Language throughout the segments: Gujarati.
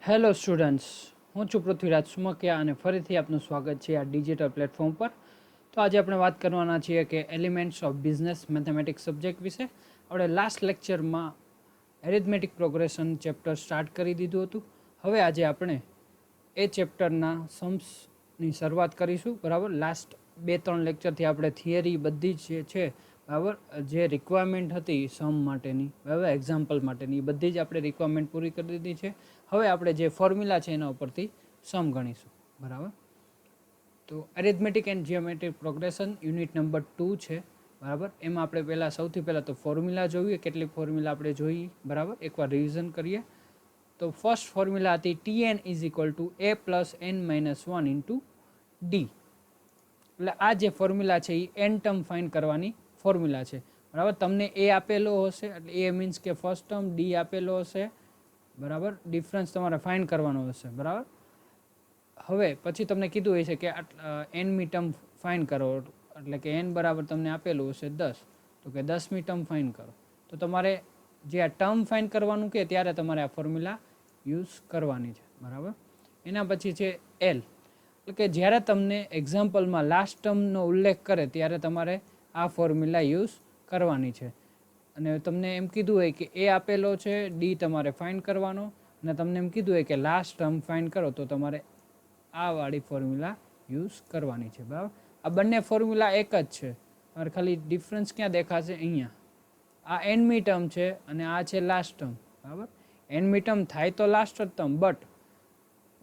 હેલો સ્ટુડન્ટ્સ, હું છું પૃથ્વીરાજ સુમકિયા અને ફરીથી આપનું સ્વાગત છે આ ડિજિટલ પ્લેટફોર્મ પર. તો આજે આપણે વાત કરવાના છીએ કે elements of business mathematics subject વિશે. આપણે લાસ્ટ લેક્ચરમાં એરિથમેટિક પ્રોગ્રેશન ચેપ્ટર સ્ટાર્ટ કરી દીધું હતું. હવે આજે આપણે એ ચેપ્ટરના સમ્સની શરૂઆત કરીશું. બરાબર, લાસ્ટ 2-3 લેક્ચરથી આપણે થિયરી બધી જ છે બરાબર, જે રિક્વાયરમેન્ટ હતી સમ માટેની, બરાબર, એક્ઝામ્પલ માટેની, એ બધી જ આપણે રિક્વાયરમેન્ટ પૂરી કરી દીધી છે. હવે આપણે જે ફોર્મ્યુલા છે એના ઉપરથી સમ ગણીશું. બરાબર, તો arithmetic and geometric progression unit number 2 છે. બરાબર, એમાં આપણે સૌથી પહેલાં તો ફોર્મ્યુલા જોઈએ. કેટલીક ફોર્મ્યુલા આપણે જોઈએ. બરાબર, એકવાર રિવિઝન કરીએ. તો ફર્સ્ટ ફોર્મ્યુલા હતી Tn is equal two a plus n-1 into D. એટલે આ જે ફોર્મ્યુલા છે એ એન ટર્મ ફાઇન્ડ કરવાની ફોર્મ્યુલા છે. બરાબર, તમને એ આપેલો હશે એટલે એ મીન્સ કે ફર્સ્ટ ટર્મ, ડી આપેલો હશે. બરાબર, ડિફરન્સ તમારે ફાઇન્ડ કરવાનો હશે. બરાબર, હવે પછી તમને કીધું હોય છે કે એનમી ટર્મ ફાઇન્ડ કરો, એટલે કે એન બરાબર તમને આપેલું હશે 10, તો કે 10મી ટર્મ ફાઇન્ડ કરો. તો તમારે જે આ ટર્મ ફાઇન્ડ કરવાનું કે ત્યારે તમારે આ ફોર્મ્યુલા યુઝ કરવાની છે. બરાબર, એના પછી છે એલ, એટલે કે જ્યારે તમને એક્ઝામ્પલમાં લાસ્ટ ટર્મનો ઉલ્લેખ કરે ત્યારે તમારે આ ફોર્મ્યુલા યુઝ કરવાની છે. અને તમને એમ કીધું હોય કે એ આપેલો છે, ડી તમારે ફાઇન્ડ કરવાનો, અને તમને એમ કીધું હોય કે લાસ્ટ ટર્મ ફાઇન્ડ કરો તો તમારે આ વાળી ફોર્મ્યુલા યુઝ કરવાની છે. બરાબર, આ બંને ફોર્મ્યુલા એક જ છે, તમારે ખાલી ડિફરન્સ ક્યાં દેખાશે? અહીંયા. આ એનમી ટર્મ છે અને આ છે લાસ્ટ ટર્મ. બરાબર, એનમી ટર્મ થાય તો લાસ્ટ ટર્મ, બટ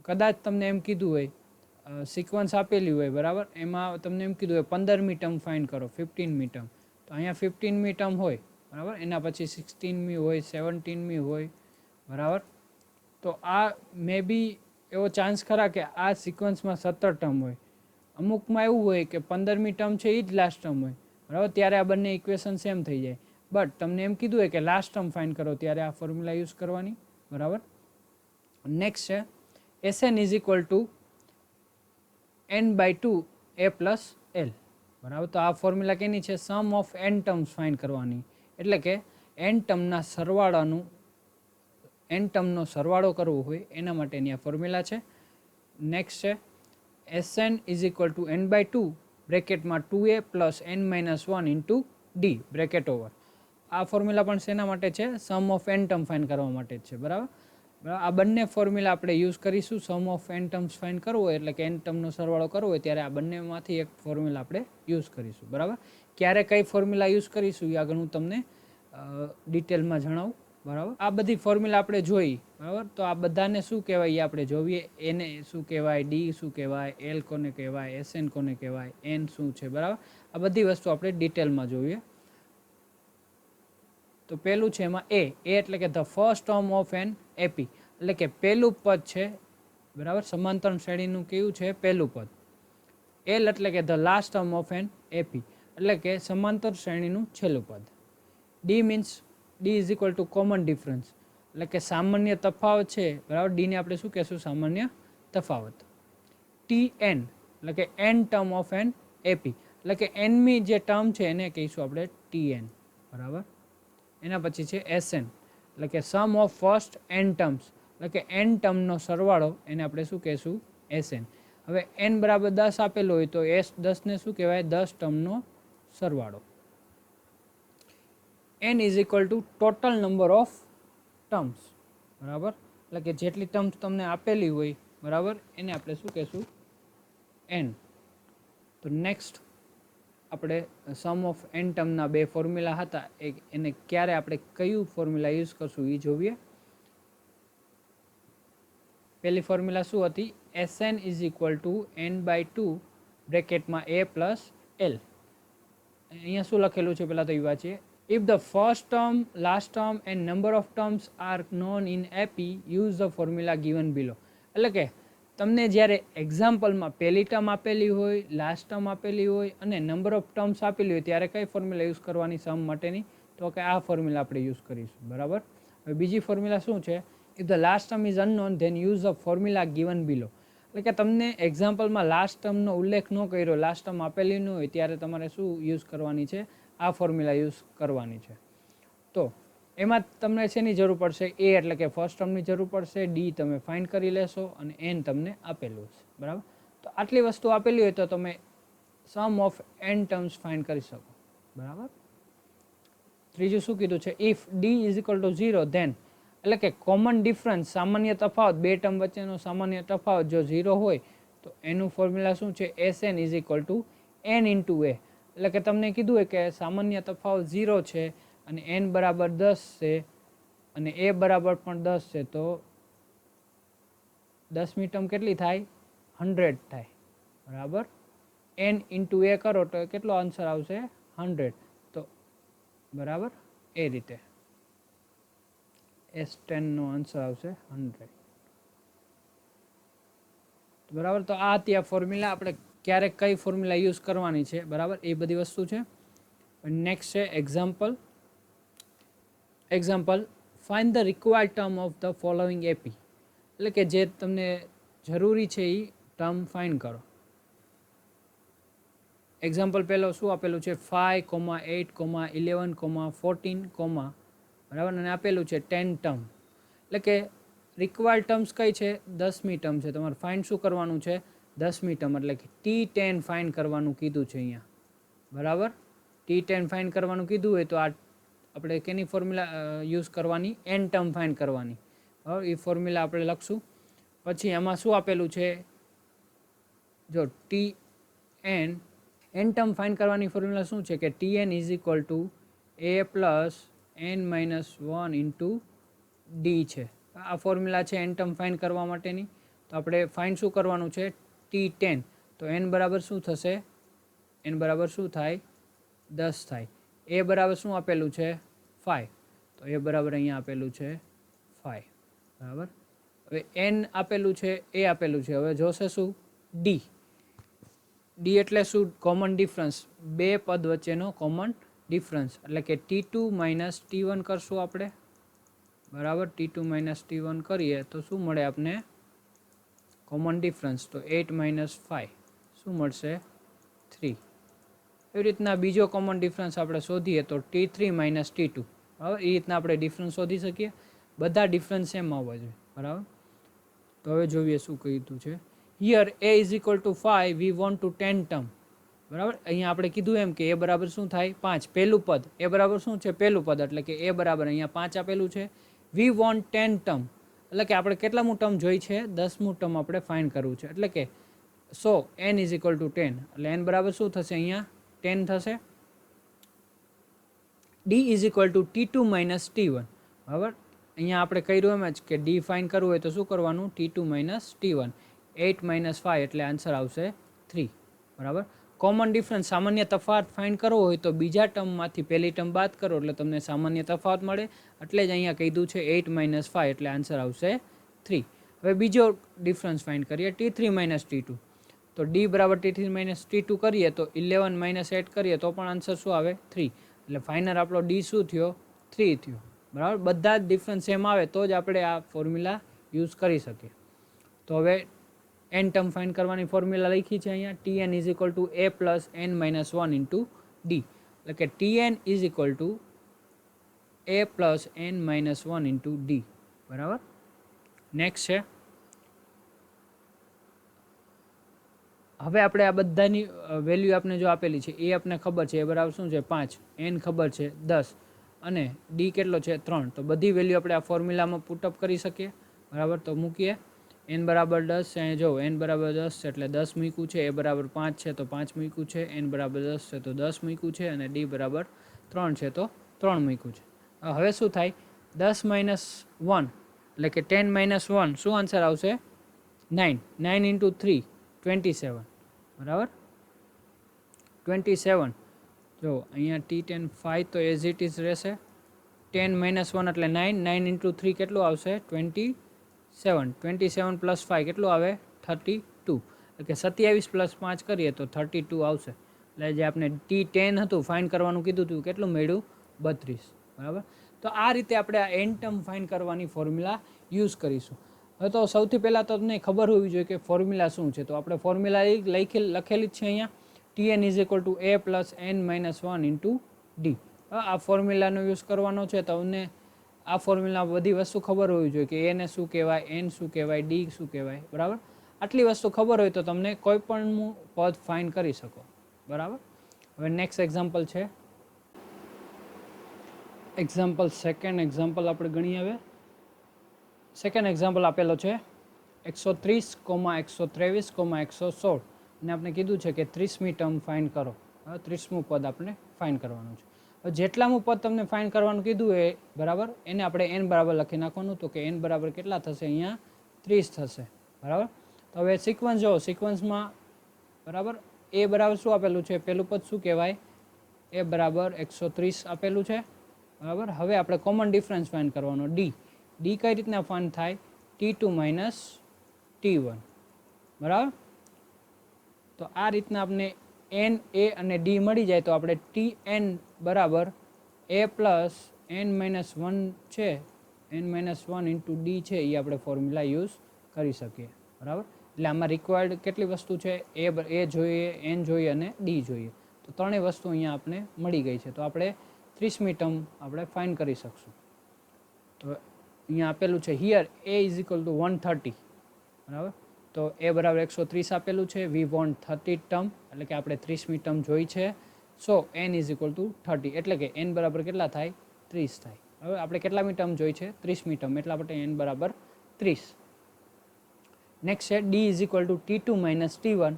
કદાચ તમને એમ કીધું હોય સિક્વન્સ આપેલી હોય, બરાબર, એમાં તમને એમ કીધું હોય 15મી ટર્મ ફાઇન્ડ કરો, 15મી ટર્મ, તો અહીંયા 15મી ટર્મ હોય. બરાબર, એના પછી 16મી હોય, 17મી હોય. બરાબર, તો આ મે બી એવો ચાન્સ ખરા કે આ સિક્વન્સમાં 17 ટર્મ હોય. અમુકમાં એવું હોય કે 15મી ટર્મ છે એ જ લાસ્ટ ટર્મ હોય. બરાબર, ત્યારે આ બંને ઇક્વેશન સેમ થઈ જાય. બટ તમને એમ કીધું હોય કે લાસ્ટ ટર્મ ફાઇન્ડ કરો ત્યારે આ ફોર્મ્યુલા યુઝ કરવાની. બરાબર, નેક્સ્ટ છે Sn is equal two n/2 a plus L. બરાબર, તો આ ફોર્મ્યુલા કેની છે? સમ ઓફ n ટર્મ્સ ફાઇન્ડ કરવાની, એટલે કે n ટર્મના સરવાળાનું, n ટર્મનો સરવાળો કરવો હોય એના માટેની આ ફોર્મ્યુલા છે. નેક્સ્ટ છે Sn is equal two n/2 બ્રેકેટમાં 2a plus n-1 into D bracket over. આ ફોર્મ્યુલા પણ શેના માટે છે? સમ ઓફ n ટર્મ ફાઇન્ડ કરવા માટે જ છે. બરાબર, આ બંને ફોર્મ્યુલા આપણે યુઝ કરીશું. સમ ઓફ n ટર્મ્સ ફાઇન્ડ કરવો હોય એટલે કે n ટર્મનો સરવાળો કરવો હોય ત્યારે આ બંનેમાંથી એક ફોર્મ્યુલા આપણે યુઝ કરીશું. બરાબર, ક્યારે કઈ ફોર્મ્યુલા યુઝ કરીશું એ આગળ હું તમને ડિટેલમાં જણાવું. બરાબર, આ બધી ફોર્મ્યુલા આપણે જોઈ. બરાબર, તો આ બધાને શું કહેવાય એ આપણે જોઈએ. એને શું કહેવાય, ડી શું કહેવાય, એલ કોને કહેવાય, એસએન કોને કહેવાય, એન શું છે. બરાબર, આ બધી વસ્તુ આપણે ડિટેલમાં જોઈએ. તો પહેલું છે એમાં એ એટલે કે the first term of an AP, એટલે કે પહેલું પદ છે. બરાબર, સમાંતર શ્રેણીનું કયું છે? પહેલું પદ. એલ એટલે કે the last term of an AP, એટલે કે સમાંતર શ્રેણીનું છેલ્લું પદ. D means d is equal to common difference, એટલે કે સામાન્ય તફાવત છે. બરાબર, ડીને આપણે શું કહેશું? સામાન્ય તફાવત. ટી એન એટલે કે n term of an AP, એટલે કે એનમી જે ટર્મ છે એને કહીશું આપણે ટી એન. બરાબર, એના પછી છે એસએન, એટલે કે સમ ઓફ ફર્સ્ટ એન ટર્મ્સ, એટલે કે એન ટર્મનો સરવાળો, એને આપણે શું કહેશું? એસએન. હવે એન બરાબર 10 આપેલો હોય તો એસ 10ને શું કહેવાય? 10 ટર્મનો સરવાળો. n is equal two total number of terms. બરાબર, એટલે કે જેટલી ટર્મ્સ તમને આપેલી હોય, બરાબર, એને આપણે શું કહેશું? n. તો નેક્સ્ટ આપણે સમ ઓફ n ટર્મના બે ફોર્મ્યુલા હતા, એને ક્યારે આપણે કયું ફોર્મ્યુલા યુઝ કરશું એ જોઈએ. પહેલી ફોર્મ્યુલા શું હતી? Sn is equal two n/2 બ્રેકેટમાં a plus L. અહીંયા શું લખેલું છે પહેલાં તો એ વાંચીએ. If the first term, last term and number of terms are known in AP, use the formula given below. એટલે કે તમને જ્યારે એક્ઝામ્પલમાં પહેલી ટર્મ આપેલી હોય, લાસ્ટ ટર્મ આપેલી હોય અને નંબર ઓફ ટર્મ્સ આપેલી હોય ત્યારે કઈ ફોર્મ્યુલા યુઝ કરવાની સમ માટેની? તો કે આ ફોર્મ્યુલા આપણે યુઝ કરીશું. બરાબર, હવે બીજી ફોર્મ્યુલા શું છે? If the last term is unknown then use the formula given below. એટલે કે તમને એક્ઝામ્પલમાં લાસ્ટ ટર્મનો ઉલ્લેખ ન કર્યો, લાસ્ટ ટર્મ આપેલી ન હોય ત્યારે તમારે શું યુઝ કરવાની છે? આ ફોર્મ્યુલા યુઝ કરવાની છે. તો એમાં તમને શેની જરૂર પડશે? એ એટલે કે ફર્સ્ટ ટર્મની જરૂર પડશે, ડી તમે ફાઇન્ડ કરી લેશો અને એન તમને આપેલું છે, બરાબર. તો આટલી વસ્તુ આપેલી હોય તો તમે sum of n terms find કરી શકો, બરાબર. ત્રીજું શું કીધું છે? If d is equal to 0 then, એટલે કે કોમન ડિફરન્સ, સામાન્ય તફાવત, બે ટર્મ વચ્ચેનો સામાન્ય તફાવત જો 0 હોય તો એનું ફોર્મ્યુલા શું છે? SN is equal to N into A. એટલે કે તમને કીધું હોય કે સામાન્ય તફાવત 0 છે અને એન બરાબર 10 છે અને એ બરાબર પણ 10 છે, તો 10મી ટર્મ કેટલી થાય? 100 થાય, બરાબર. એન ઇન્ટુ એ કરો તો કેટલો આન્સર આવશે? 100. તો બરાબર એ રીતે S10નો આન્સર આવશે 100, બરાબર. તો આ ત્યાં ફોર્મ્યુલા, આપણે ક્યારેક કઈ ફોર્મ્યુલા યુઝ કરવાની છે, બરાબર, એ બધી વસ્તુ છે. નેક્સ્ટ છે example find the required term of the following AP. એટલે કે જે તમને જરૂરી છે એ ટર્મ ફાઇન્ડ કરો. એક્ઝામ્પલ પહેલો શું આપેલું છે? 5, 8, 11, 14, બરાબર, અને આપેલું છે 10 ટર્મ. એટલે કે રિક્વાયર્ડ ટર્મ્સ કઈ છે? 10મી ટર્મ છે. તમારે ફાઇન્ડ શું કરવાનું છે? 10મી ટર્મ, એટલે કે T10 ફાઇન્ડ કરવાનું કીધું છે અહીંયા, બરાબર. T10 ફાઇન્ડ કરવાનું કીધું હોય તો આ આપણે કેની ફોર્મ્યુલા યુઝ કરવાની? એન ટર્મ ફાઇન્ડ કરવાની, બરાબર. એ ફોર્મ્યુલા આપણે લખશું. પછી એમાં શું આપેલું છે? જો Tn, એન ટર્મ ફાઇન્ડ કરવાની ફોર્મ્યુલા શું છે? કે Tn is equal two a plus n minus 1 into D છે. આ ફોર્મ્યુલા છે એન ટર્મ ફાઇન્ડ કરવા માટેની. તો આપણે ફાઇન્ડ શું કરવાનું છે? T10. તો n બરાબર શું થશે? n બરાબર શું થાય? 10 થાય. એ બરાબર શું આપેલું છે? 5. તો એ બરાબર અહીંયા આપેલું છે 5, બરાબર. હવે n આપેલું છે, એ આપેલું છે. હવે જોશે શું? ડી. ડી એટલે શું? કોમન ડિફરન્સ, બે પદ વચ્ચેનો કોમન ડિફરન્સ. એટલે કે T2 માઇનસ T1 કરશું આપણે, બરાબર. T2 માઇનસ T1 કરીએ તો શું મળે આપને? Common difference. તો 8 માઇનસ 5 શું મળશે? 3. એવી રીતના બીજો કોમન ડિફરન્સ આપણે શોધીએ તો T3 માઇનસ T2, બરાબર. એ રીતના આપણે ડિફરન્સ શોધી શકીએ. બધા ડિફરન્સ સેમ આવવા જોઈએ, બરાબર. તો હવે જોઈએ શું કીધું છે. Here a is equal two 5, we want to 10 term, બરાબર. અહીંયા આપણે કીધું એમ કે એ બરાબર શું થાય? 5. પહેલું પદ એ બરાબર શું છે? પહેલું પદ, એટલે કે એ બરાબર અહીંયા 5 આપેલું છે. વી વોન્ટ 10 ટર્મ, એટલે કે આપણે કેટલામું ટર્મ જોઈ છે? 10મું ટર્મ આપણે ફાઇન્ડ કરવું છે. એટલે કે સો n ઇઝ ઇક્વલ ટુ 10, એટલે n બરાબર શું થશે? અહીંયા 10 થશે. d is equal two T2 minus T1, બરાબર. અહીંયા આપણે કર્યું એમ જ કે ડી ફાઇન્ડ કરવું હોય તો શું કરવાનું? T2 minus T1. 8 માઇનસ 5 એટલે આન્સર આવશે 3, બરાબર. કોમન ડિફરન્સ, સામાન્ય તફાવત ફાઇન્ડ કરવો હોય તો બીજા ટર્મમાંથી પહેલી ટર્મ બાદ કરો એટલે તમને સામાન્ય તફાવત મળે. એટલે જ અહીંયા કીધું છે 8 માઇનસ 5 એટલે આન્સર આવશે 3. હવે બીજો ડિફરન્સ ફાઇન્ડ કરીએ, T3 માઇનસ T2. તો ડી બરાબર T3 માઇનસ T2 કરીએ તો 11 માઇનસ 8 કરીએ તો પણ આન્સર શું આવે? 3. એટલે ફાઇનલ આપણો ડી શું થયો? 3 થયો, બરાબર. બધા જ ડિફરન્સ સેમ આવે તો જ આપણે આ ફોર્મ્યુલા યુઝ કરી શકીએ. તો હવે એન ટર્મ ફાઇન્ડ કરવાની ફોર્મ્યુલા લખી છે અહીંયા. Tn is equal two a plus n minus 1 into D, એટલે કે Tn is equal two a plus n minus 1 into D, બરાબર. નેક્સ્ટ છે, હવે આપણે આ બધાની વેલ્યુ આપણે જો આપેલી છે એ આપણે ખબર છે, એ બરાબર શું છે? 5, n ખબર છે 10 અને ડી કેટલો છે? 3. તો બધી વેલ્યુ આપણે આ ફોર્મ્યુલામાં પુટઅપ કરી શકીએ, બરાબર. તો મૂકીએ. n બરાબર 10 છે, જો n બરાબર 10 છે એટલે 10 મૂક્યું છે. એ બરાબર 5 છે તો 5 મૂક્યું છે. n બરાબર 10 છે તો 10 મૂક્યું છે. અને ડી બરાબર 3 છે તો 3 મૂક્યું છે. હવે શું થાય? 10 માઇનસ 1 એટલે કે 10 માઇનસ 1 શું આન્સર આવશે? 9. 9 ઇન્ટુ 3 27, બરાબર. 27. જો અહીંયા T10 5 તો એઝ ઇટ ઇઝ રહેશે. 10 માઇનસ 1 એટલે 9. 9 ઇન્ટુ 3 કેટલું આવશે? 27. 27 પ્લસ 5 કેટલું આવે? 32. એટલે કે 27 પ્લસ 5 કરીએ તો 32 આવશે. એટલે જે આપણે T10 હતું ફાઇન્ડ કરવાનું કીધું હતું કેટલું મળ્યું? 32, બરાબર. તો આ રીતે આપણે આ એન ટર્મ ફાઇન્ડ કરવાની ફોર્મ્યુલા યુઝ કરીશું. હવે તો સૌથી પહેલાં તો તમને ખબર હોવી જોઈએ કે ફોર્મ્યુલા શું છે. તો આપણે ફોર્મ્યુલા લખેલી જ છે અહીંયા. Tn is equal two a plus n minus 1 into D. આ ફોર્મ્યુલાનો યુઝ કરવાનો છે. તમને આ ફોર્મ્યુલા બધી વસ્તુ ખબર હોવી જોઈએ કે એને શું કહેવાય, એન શું કહેવાય, ડી શું કહેવાય, બરાબર. આટલી વસ્તુ ખબર હોય તો તમને કોઈ પણ પદ ફાઇન્ડ કરી શકો, બરાબર. હવે નેક્સ્ટ એક્ઝામ્પલ છે એક્ઝામ્પલ સેકન્ડ એક્ઝામ્પલ આપણે ગણીએ. હવે સેકન્ડ એક્ઝામ્પલ આપેલો છે 130, 123, 116 ને આપણે કીધું છે કે 30મી ટર્મ ફાઇન્ડ કરો. હવે 30મું પદ આપણે ફાઇન્ડ કરવાનું છે. હવે જેટલામું પદ તમને ફાઇન્ડ કરવાનું કીધું એ બરાબર એને આપણે n બરાબર લખી નાખવાનું. તો કે n બરાબર કેટલા થશે, અહીંયા 30 થશે, બરાબર. તો હવે સિક્વન્સ જો સિક્વન્સમાં બરાબર એ બરાબર શું આપેલું છે, પહેલું પદ શું કહેવાય, એ બરાબર 130 આપેલું છે, બરાબર. હવે આપણે કોમન ડિફરન્સ ફાઇન્ડ કરવાનો ડી. ડી કઈ રીતના ફાઇન્ડ થાય, T2 માઇનસ T1, બરાબર. તો આ રીતના આપણે n, a અને d મળી જાય તો આપણે Tn બરાબર a પ્લસ n-1 છે, n-1 ઇન્ટુ ડી છે એ આપણે ફોર્મ્યુલા યુઝ કરી શકીએ, બરાબર. એટલે આમાં રિક્વાયર્ડ કેટલી વસ્તુ છે, એ જોઈએ, n જોઈએ અને ડી જોઈએ. તો ત્રણેય વસ્તુ અહીંયા આપણે મળી ગઈ છે. તો આપણે 30મી ટર્મ આપણે ફાઇન્ડ કરી શકશું. તો અહીંયા આપેલું છે here a is equal two 130, બરાબર. તો એ બરાબર 130 આપેલું છે. વી વોન્ટ 30 ટર્મ, એટલે કે આપણે 30મી ટર્મ જોઈ છે. સો n ઇઝ ઇક્વલ ટુ 30, એટલે કે n બરાબર કેટલા થાય, 30 થાય. હવે આપણે કેટલામી ટર્મ જોઈ છે, 30મી ટર્મ, એટલા માટે n બરાબર 30. નેક્સ્ટ છે d is equal two T2 minus T1,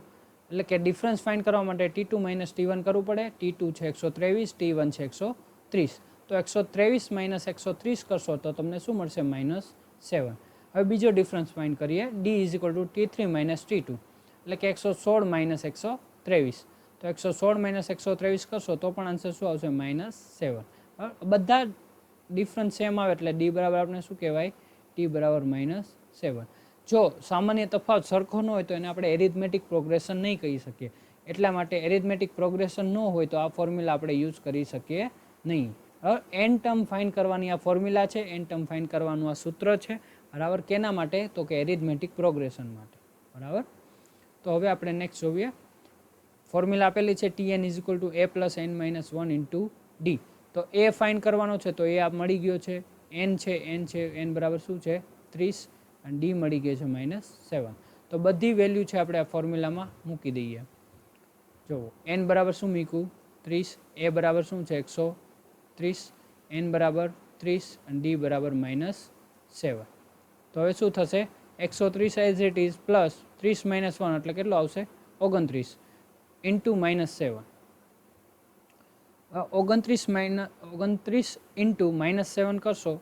એટલે કે ડિફરન્સ ફાઇન્ડ કરવા માટે T2 માઇનસ T1 કરવું પડે. T2 છે 123, T1 છે 130. તો 123 માઇનસ 130 કરશો તો તમને શું મળશે, -7. હવે બીજો ડિફરન્સ ફાઇન્ડ કરીએ. d is equal two T3 minus T2, એટલે કે 116 માઇનસ 123. તો 116 માઇનસ 123 કરશો તો પણ આન્સર શું આવશે, -7. બધા ડિફરન્સ સેમ આવે એટલે d બરાબર આપણે શું કહેવાય, t બરાબર -7. જો સામાન્ય તફાવત સરખો ન હોય તો એને આપણે એરિથમેટિક પ્રોગ્રેશન નહીં કહી શકીએ. એટલા માટે એરિથમેટિક પ્રોગ્રેશન ન હોય તો આ ફોર્મ્યુલા આપણે યુઝ કરી શકીએ નહીં. હવે n ટર્મ ફાઇન્ડ કરવાની આ ફોર્મ્યુલા છે, n ટર્મ ફાઇન્ડ કરવાનું આ સૂત્ર છે, બરાબર. કેના માટે, તો કે એરિથમેટિક પ્રોગ્રેશન માટે, બરાબર. તો હવે આપણે નેક્સ્ટ જોઈએ. ફોર્મ્યુલા આપેલી છે Tn is equal two a plus n-1 into D. તો એ ફાઇન્ડ કરવાનો છે તો એ આપ મળી ગયો છે. n છે n બરાબર શું છે, 30, અને ડી મળી ગયો છે -7. તો બધી વેલ્યુ છે આપણે આ ફોર્મ્યુલામાં મૂકી દઈએ. જુઓ n બરાબર શું મૂક્યું, 30, a બરાબર શું છે 130, n બરાબર 30 અને ડી બરાબર -7. તો હવે શું થશે, 130 એઝ ઇટ ઇઝ પ્લસ 30 -1 એટલે કેટલો આવશે, 29 ઇન્ટુ -7. 29 ઇન્ટુ -7 કરશો,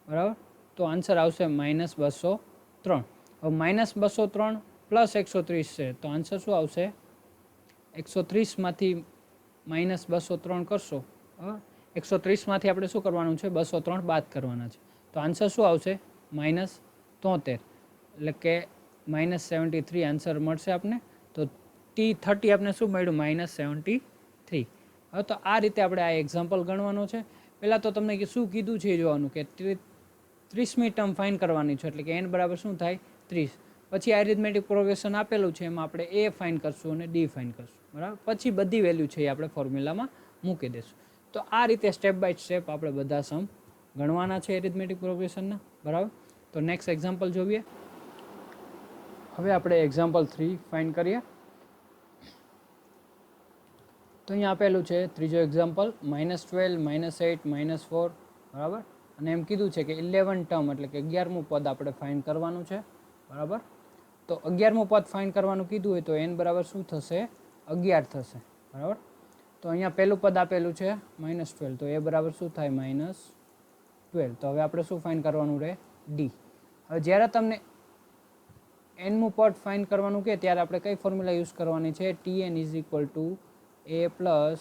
બરાબર, તો આન્સર આવશે -203. હવે -203 પ્લસ 130 છે તો આન્સર શું આવશે, 130માંથી -203 કરશો, 130માંથી આપણે શું કરવાનું છે, 203 બાદ કરવાના છે. તો આન્સર શું આવશે, -73, એટલે કે -73 આન્સર મળશે આપને. તો T30 આપણે શું મળ્યું, -73. હવે તો આ રીતે આપણે આ એક્ઝામ્પલ ગણવાનો છે. પહેલાં તો તમને શું કીધું છે એ જોવાનું કે 30મી ટર્મ ફાઇન્ડ કરવાની છે, એટલે કે n બરાબર શું થાય, 30. પછી એરિથમેટિક પ્રોગ્રેશન આપેલું છે એમાં આપણે a ફાઇન્ડ કરશું અને d ફાઇન્ડ કરશું, બરાબર. પછી બધી વેલ્યુ છે એ આપણે ફોર્મ્યુલામાં મૂકી દઈશું. તો આ રીતે સ્ટેપ બાય સ્ટેપ આપણે બધા સમ ગણવાના છે એરિથમેટિક પ્રોગ્રેશનના, બરાબર. તો નેક્સ્ટ એક્ઝામ્પલ જોઈએ. હવે આપણે એક્ઝામ્પલ 3 ફાઇન્ડ કરીએ. તો અહીંયા આપેલું છે ત્રીજો એક્ઝામ્પલ, -12, -8, -4, બરાબર. અને એમ કીધું છે કે 11 ટર્મ એટલે કે 11મું પદ આપણે ફાઇન્ડ કરવાનું છે, બરાબર. તો 11મું પદ ફાઇન્ડ કરવાનું કીધું હોય તો n બરાબર શું થશે, 11 થશે, બરાબર. તો અહીંયા પહેલું પદ આપેલું છે -12, તો એ બરાબર શું થાય, -12. તો હવે આપણે શું ફાઇન્ડ કરવાનું રહે, ડી. હવે જ્યારે તમને nમું પદ ફાઇન્ડ કરવાનું કહે ત્યારે આપણે કઈ ફોર્મ્યુલા યુઝ કરવાની છે, Tn is equal two a plus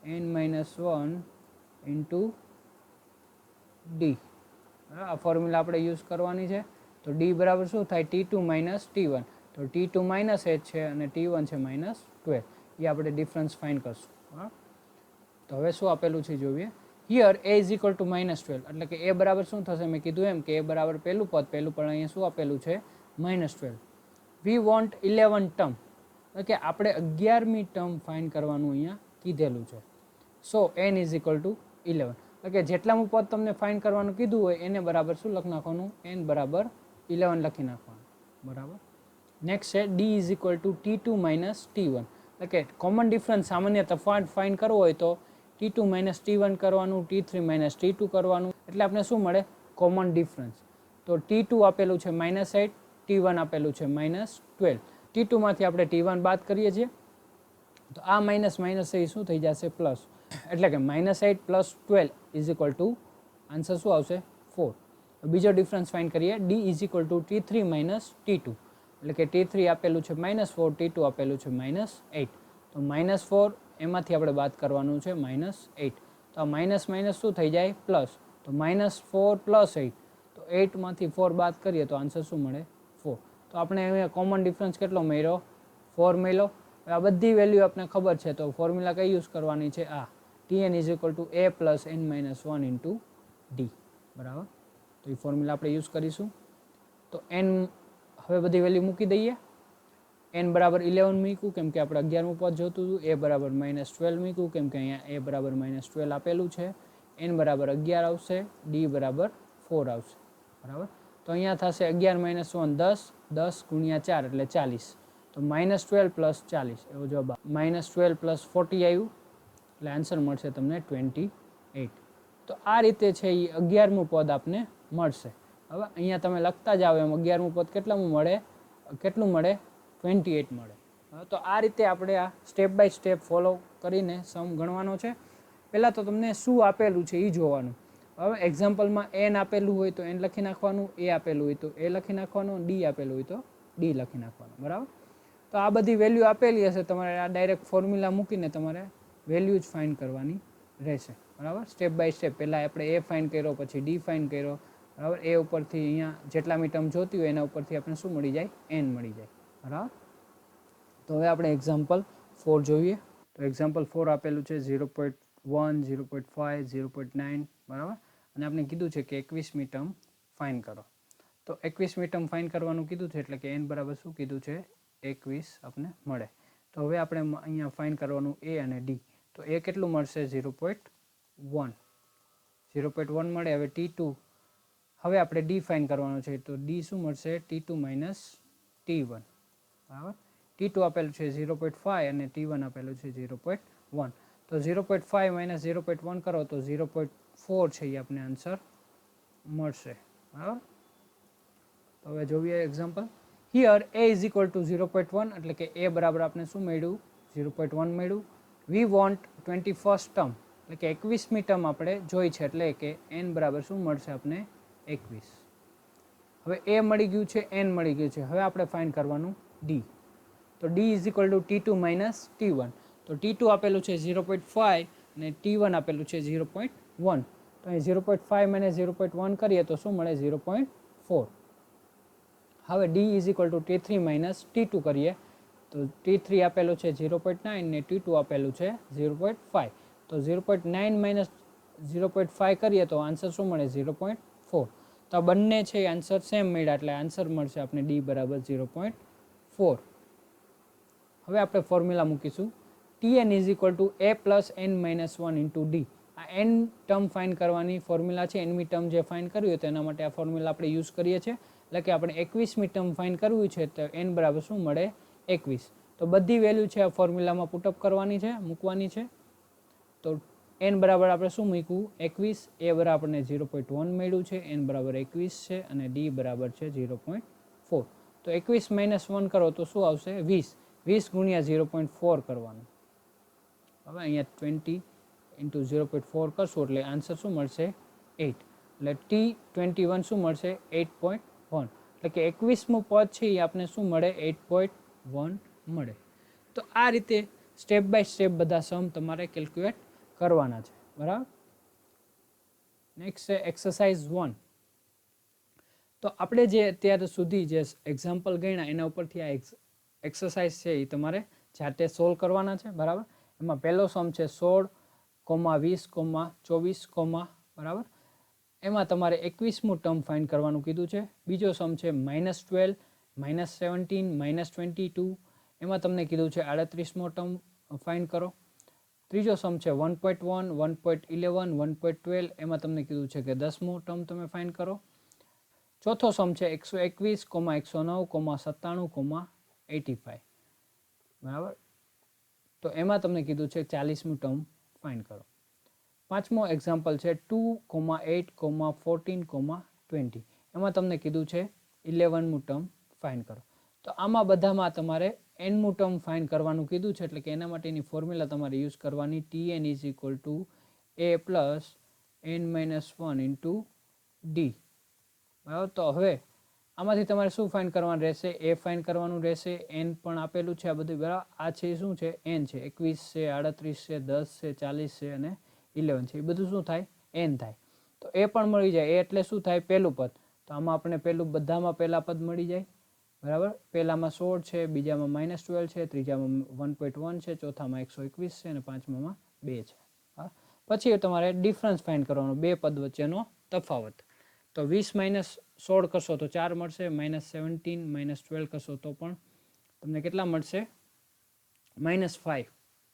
n-1 into D. આ ફોર્મ્યુલા આપણે યુઝ કરવાની છે. તો ડી બરાબર શું થાય, T2 માઇનસ T1. તો T2 માઇનસ 8 છે અને T1 છે -12. એ આપણે ડિફરન્સ ફાઇન્ડ કરશું. તો હવે શું આપેલું છે જોઈએ. Here a is equal two -12, એટલે કે a બરાબર શું થશે, મેં કીધું એમ કે a બરાબર પહેલું પદ અહીંયા શું આપેલું છે, -12. વી વોન્ટ 11 ટર્મ, એટલે કે આપણે 11મી ટર્મ ફાઇન્ડ કરવાનું અહીંયા કીધેલું છે. સો n ઇઝ ઇક્વલ ટુ 11. એટલે કે જેટલામું પદ તમને ફાઇન્ડ કરવાનું કીધું હોય એને બરાબર શું લખી નાખવાનું, n બરાબર 11 લખી નાખવાનું, બરાબર. નેક્સ્ટ છે d is equal two T2 minus T1, એટલે કે કોમન ડિફરન્સ સામાન્ય તફાવત ફાઇન્ડ કરવો હોય તો T2 માઇનસ T1 કરવાનું, T3 માઇનસ T2 કરવાનું, એટલે આપણે શું મળે, કોમન ડિફરન્સ. તો T2 આપેલું છે -8, T1 આપેલું છે -12. T2 માંથી આપણે T1 બાદ કરીએ છીએ તો આ માઇનસ માઇનસ એ શું થઈ જશે, પ્લસ. એટલે કે -8 plus 12 is equal to answer શું આવશે, 4. બીજો ડિફરન્સ ફાઇન્ડ કરીએ, d is equal two T3 minus T2, એટલે કે T3 આપેલું છે -4, T2 આપેલું છે -8. તો -4 એમાંથી આપણે બાદ કરવાનું છે -8. તો આ માઇનસ માઇનસ શું થઈ જાય, પ્લસ. તો -4 પ્લસ 8, તો 8માંથી 4 બાદ કરીએ તો આન્સર શું મળે, 4. તો આપણે અહીંયા કોમન ડિફરન્સ કેટલો મળ્યો, 4 મળ્યો. આ બધી વેલ્યુ આપણે ખબર છે તો ફોર્મ્યુલા કઈ યુઝ કરવાની છે, આ Tn is equal two a plus n minus 1 into D, બરાબર. તો એ ફોર્મ્યુલા આપણે યુઝ કરીશું. તો n હવે બધી વેલ્યુ મૂકી દઈએ. n બરાબર 11 મૂક્યું કેમ કે આપણે 11મું પદ જોતું હતું, a બરાબર -12 મૂક્યું કેમ કે અહીંયા a બરાબર -12 આપેલું છે, n બરાબર 11 આવશે, d બરાબર 4 આવશે, બરાબર. તો અહીંયા થશે 11 - 1 10, 10 ગુણ્યા 4 એટલે 40. તો -12 પ્લસ 40 એવો જવાબ, -12 પ્લસ 40 આવ્યું એટલે આન્સર મળશે તમને 28. તો આ રીતે છે એ 11મું પદ આપને મળશે. હવે અહીંયા તમે લખતા જાઓ એમ 11મું પદ કેટલામું મળે, કેટલું મળે, 28 મળે. તો આ રીતે આપણે આ સ્ટેપ બાય સ્ટેપ ફોલો કરીને સમ ગણવાનો છે. પહેલાં તો તમને શું આપેલું છે એ જોવાનું. હવે એક્ઝામ્પલમાં n આપેલું હોય તો n લખી નાખવાનું, a આપેલું હોય તો a લખી નાખવાનું, d આપેલું હોય તો d લખી નાખવાનું, બરાબર. તો આ બધી વેલ્યુ આપેલી હશે, તમારે આ ડાયરેક્ટ ફોર્મ્યુલા મૂકીને તમારે વેલ્યુ જ ફાઇન્ડ કરવાની રહેશે, બરાબર. સ્ટેપ બાય સ્ટેપ પહેલાં આપણે a ફાઇન્ડ કર્યો, પછી d ફાઇન્ડ કર્યો, બરાબર. એ ઉપરથી અહીંયા જેટલા મી ટર્મ જોતી હોય એના ઉપરથી આપણે શું મળી જાય, n મળી જાય, બરાબર. તો હવે આપણે એક્ઝામ્પલ 4 જોઈએ. તો એક્ઝામ્પલ 4 આપેલું છે 0.1, 0.5, 0.9, બરાબર. અને આપણે કીધું છે કે 21મી ટર્મ ફાઇન્ડ કરો. તો 21મી ટર્મ ફાઇન્ડ કરવાનું કીધું છે એટલે કે n બરાબર શું કીધું છે, 21 આપણે મળે. તો હવે આપણે અહીંયા ફાઇન્ડ કરવાનું a અને d. તો a કેટલું મળશે, 0.1, 0.1 મળે. હવે T2, હવે આપણે d ફાઇન્ડ કરવાનું છે તો d શું મળશે, T2 માઇનસ T1, બરાબર. T2 આપેલું છે 0.5 અને T1 આપેલું છે 0.1. તો 0.5 માઇનસ 0.1 કરો તો 0.4 છે એ આપણે આન્સર મળશે, બરાબર. તો હવે જોઈએ example. Here a is equal two 0.1, એટલે કે a બરાબર આપણે શું મળ્યું, 0.1 મળ્યું. વી વોન્ટ 21st ટર્મ, એટલે કે 21મી ટર્મ આપણે જોઈ છે, એટલે કે n બરાબર શું મળશે આપણે, 21. હવે a મળી ગયું છે, n મળી ગયું છે. હવે આપણે ફાઇન્ડ કરવાનું d. તો d is equal two T2 minus T1. તો T2 આપેલું છે 0.5 અને T1 આપેલું છે 0.1. તો અહીં 0.5 માઇનસ 0.1 કરીએ તો શું મળે, 0.4. હવે d is equal two T3 minus T2 કરીએ તો T3 આપેલું છે 0.9 ને T2 આપેલું છે 0.5. તો 0.9 માઇનસ 0.5 કરીએ તો આન્સર શું મળે, 0.4. તો આ બંને છે આન્સર સેમ મળ્યા એટલે આન્સર મળશે આપણે d બરાબર 0.4. હવે આપણે ફોર્મ્યુલા મૂકીશું. Tn is equal two a plus n minus 1 into D. આ n ટર્મ ફાઇન્ડ કરવાની ફોર્મ્યુલા છે. nમી ટર્મ જે ફાઇન્ડ કર્યું હોય તેના માટે આ ફોર્મ્યુલા આપણે યુઝ કરીએ છીએ. એટલે કે આપણે 21મી ટર્મ ફાઇન્ડ કરવું છે તો n બરાબર શું મળે, 21. તો બધી વેલ્યુ છે આ ફોર્મ્યુલામાં પુટઅપ કરવાની છે, મૂકવાની છે. તો n બરાબર આપણે શું મૂક્યું, 21. a બરાબર આપણને 0.1 મળ્યું છે, n બરાબર 21 છે અને d બરાબર છે 0.4. તો 21 માઇનસ 1 કરો તો શું આવશે, 20. 20 ગુણ્યા 0.4 કરવાનું. હવે અહીંયા 20 ઇન્ટુ 0.4 કરશું એટલે આન્સર શું મળશે, 8. એટલે T21 શું મળશે, 8.1. એટલે કે 21મું પદ છે એ આપણે શું મળે, 8.1 મળે. તો આ રીતે સ્ટેપ બાય સ્ટેપ બધા સમ તમારે કેલ્ક્યુલેટ કરવાના છે, બરાબર. નેક્સ્ટ છે એક્સરસાઇઝ 1. તો આપણે જે અત્યાર સુધી જે એક્ઝામ્પલ ગણ્યા એના ઉપરથી આ એક્સરસાઇઝ છે એ તમારે જાતે સોલ્વ કરવાના છે, બરાબર. એમાં પહેલો સમ છે 16, 20, 24, બરાબર. એમાં તમારે 21મું ટર્મ ફાઇન્ડ કરવાનું કીધું છે. બીજો સમ છે -12, -17, -22. એમાં તમને કીધું છે 38મો ટર્મ ફાઇન્ડ કરો. ત્રીજો સમ છે 1.1, 1.11, 1.12, એમાં તમને કીધું છે કે 10મું ટર્મ તમે ફાઇન્ડ કરો. ચોથો સમ છે 121, 109, 97, 85, બરાબર. તો એમાં તમને કીધું છે 40મું ટર્મ ફાઇન્ડ કરો. પાંચમો એક્ઝામ્પલ છે 2, 8, 14, 20, એમાં તમને કીધું છે 11મું ટર્મ ફાઇન્ડ કરો. તો આમાં બધામાં તમારે nમું ટર્મ ફાઇન્ડ કરવાનું કીધું છે, એટલે કે એના માટેની ફોર્મ્યુલા તમારે યુઝ કરવાની, Tn is equal two a plus n-1 into D, બરાબર. તો હવે આમાંથી તમારે શું ફાઇન્ડ કરવાનું રહેશે? a ફાઇન્ડ કરવાનું રહેશે, n પણ આપેલું છે આ બધું, બરાબર. આ છે શું છે? n છે. 21 છે, 38 છે, 10 છે, 40 છે અને 11 છે. એ બધું શું થાય? n થાય. તો એ પણ મળી જાય. એ એટલે શું થાય? પહેલું પદ. તો આમાં આપણે બધામાં પહેલા પદ મળી જાય, બરાબર. પહેલામાં 16 છે, બીજામાં -12 છે, ત્રીજામાં 1.1 છે, ચોથામાં 121 છે અને પાંચમામાં 2 છે. હા, પછી તમારે ડિફરન્સ ફાઇન્ડ કરવાનો, બે પદ વચ્ચેનો તફાવત. તો 20 - 16 કરશો તો 4 મળશે, -17 - 12 કરશો તો પણ તમને કેટલા મળશે? -5,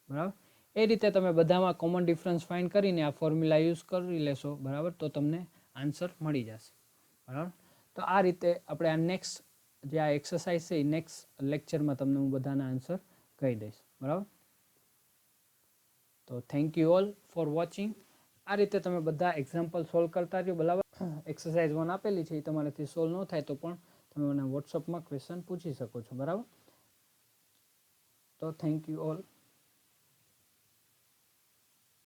બરાબર. એ રીતે તમે બધામાં કોમન ડિફરન્સ ફાઇન્ડ કરીને આ ફોર્મ્યુલા યુઝ કરી લેશો, બરાબર, તો તમને આન્સર મળી જશે, બરાબર. તો આ રીતે આપણે આ નેક્સ્ટ જે આ એક્સરસાઇઝ છે એ નેક્સ્ટ લેક્ચરમાં તમને હું બધાના આન્સર કહી દઈશ, બરાબર. તો thank you all for watching. આ રીતે તમે બધા એક્ઝામ્પલ સોલ્વ કરતા રહ્યો, બરાબર. એક્સરસાઇઝ 1 આપેલી છે એ તમારાથી સોલ્વ ન થાય તો પણ તમે મને વોટ્સઅપમાં ક્વેશ્ચન પૂછી શકો છો, બરાબર. તો થેન્ક યુ ઓલ.